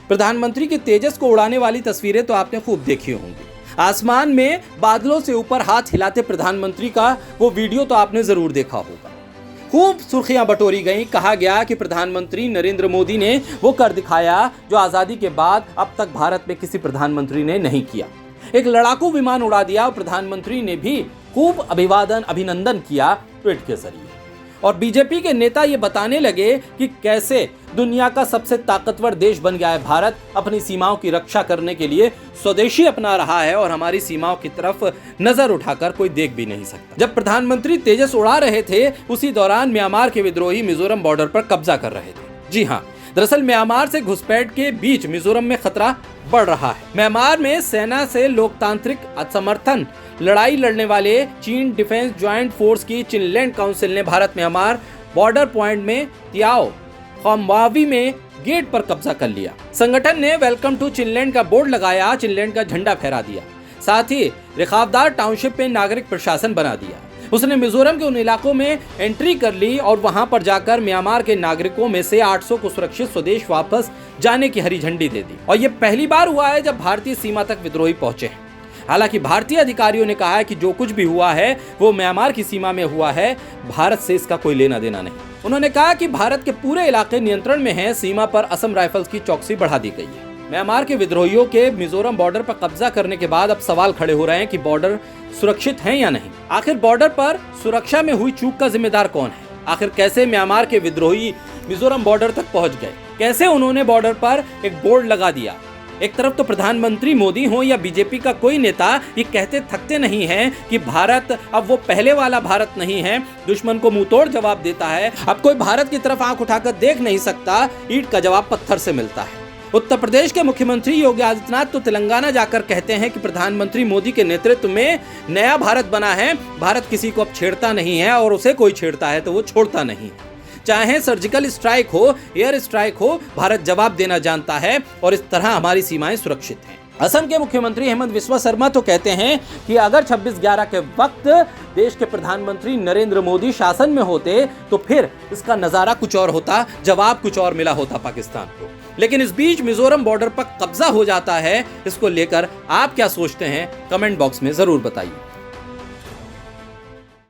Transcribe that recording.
प्रधानमंत्री के तेजस को उड़ाने वाली तस्वीरें तो आपने खूब देखी होंगी। आसमान में बादलों से ऊपर हाथ हिलाते प्रधानमंत्री का वो वीडियो तो आपने जरूर देखा होगा। खूब सुर्खियां बटोरी गईं। कहा गया कि प्रधानमंत्री नरेंद्र मोदी ने वो कर दिखाया जो आजादी के बाद अब तक भारत में किसी प्रधानमंत्री ने नहीं किया। एक लड़ाकू विमान उड़ा दिया और प्रधानमंत्री ने भी खूब अभिनंदन किया ट्वीट के जरिए। और बीजेपी के नेता ये बताने लगे कि कैसे दुनिया का सबसे ताकतवर देश बन गया है भारत, अपनी सीमाओं की रक्षा करने के लिए स्वदेशी अपना रहा है और हमारी सीमाओं की तरफ नजर उठाकर कोई देख भी नहीं सकता। जब प्रधानमंत्री तेजस उड़ा रहे थे, उसी दौरान म्यांमार के विद्रोही मिजोरम बॉर्डर पर कब्जा कर रहे थे। जी हाँ, दरअसल म्यांमार से घुसपैठ के बीच मिजोरम में खतरा बढ़ रहा है। म्यांमार में सेना से लोकतांत्रिक असमर्थन लड़ाई लड़ने वाले चीन डिफेंस ज्वाइंट फोर्स की चिनलैंड काउंसिल ने भारत म्यांमार बॉर्डर पॉइंट में तियाओ खम्बावी में गेट पर कब्जा कर लिया। संगठन ने वेलकम टू चिनलैंड का बोर्ड लगाया, चिनलैंड का झंडा फहरा दिया। साथ ही रेखावदार टाउनशिप में नागरिक प्रशासन बना दिया। उसने मिजोरम के उन इलाकों में एंट्री कर ली और वहां पर जाकर म्यांमार के नागरिकों में से 800 को सुरक्षित स्वदेश वापस जाने की हरी झंडी दे दी। और ये पहली बार हुआ है जब भारतीय सीमा तक विद्रोही पहुंचे हैं। हालांकि भारतीय अधिकारियों ने कहा है कि जो कुछ भी हुआ है वो म्यांमार की सीमा में हुआ है, भारत से इसका कोई लेना देना नहीं। उन्होंने कहा कि भारत के पूरे इलाके नियंत्रण में हैं, सीमा पर असम राइफल्स की चौकसी बढ़ा दी गई है। म्यांमार के विद्रोहियों के मिजोरम बॉर्डर पर कब्जा करने के बाद अब सवाल खड़े हो रहे हैं कि बॉर्डर सुरक्षित है या नहीं। आखिर बॉर्डर पर सुरक्षा में हुई चूक का जिम्मेदार कौन है? आखिर कैसे म्यांमार के विद्रोही मिजोरम बॉर्डर तक पहुंच गए? कैसे उन्होंने बॉर्डर पर एक बोर्ड लगा दिया? एक तरफ तो प्रधानमंत्री मोदी हो या बीजेपी का कोई नेता ये कहते थकते नहीं हैं कि भारत अब वो पहले वाला भारत नहीं है, दुश्मन को मुंहतोड़ जवाब देता है। अब कोई भारत की तरफ आंख उठाकर देख नहीं सकता, ईंट का जवाब पत्थर से मिलता है। उत्तर प्रदेश के मुख्यमंत्री योगी आदित्यनाथ तो तेलंगाना जाकर कहते हैं कि प्रधानमंत्री मोदी के नेतृत्व में नया भारत बना है, भारत किसी को अब छेड़ता नहीं है और उसे कोई छेड़ता है तो वो छोड़ता नहीं है। चाहे सर्जिकल स्ट्राइक हो, एयर स्ट्राइक हो, भारत जवाब देना जानता है और इस तरह हमारी सीमाएं सुरक्षित हैं। असम के मुख्यमंत्री हेमंत बिस्वा शर्मा तो कहते हैं कि अगर 26/11 के वक्त देश के प्रधानमंत्री नरेंद्र मोदी शासन में होते तो फिर इसका नजारा कुछ और होता, जवाब कुछ और मिला होता पाकिस्तान को। लेकिन इस बीच मिजोरम बॉर्डर पर कब्जा हो जाता है। इसको लेकर आप क्या सोचते हैं? कमेंट बॉक्स में जरूर बताइए।